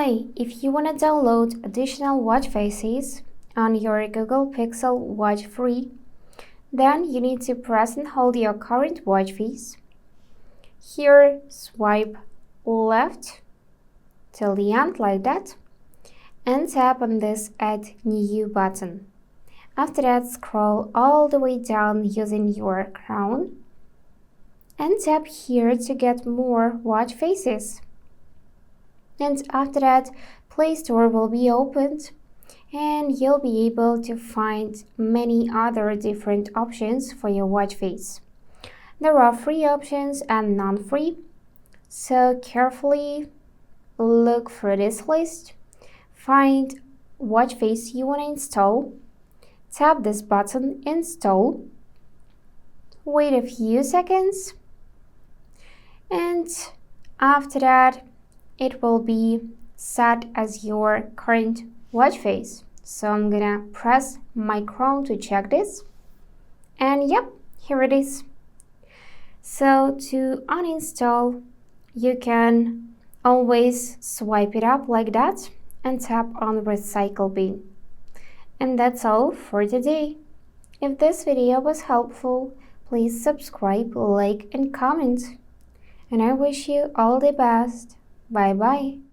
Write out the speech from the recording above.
Hi, if you want to download additional watch faces on your Google Pixel Watch Free, then you need to press and hold your current watch face. Here, swipe left till the end like that and tap on this Add New button. After that, scroll all the way down using your crown and tap here to get more watch faces. And after that, Play Store will be opened and you'll be able to find many other different options for your watch face. There are free options and non-free, so carefully look through this list, find watch face you want to install, tap this button Install, wait a few seconds, and after that it will be set as your current watch face. So I'm gonna press my crown to check this, and yep, here it is. So to uninstall, you can always swipe it up like that and tap on recycle bin. And that's all for today. If this video was helpful, please subscribe, like and comment. And I wish you all the best. Bye bye.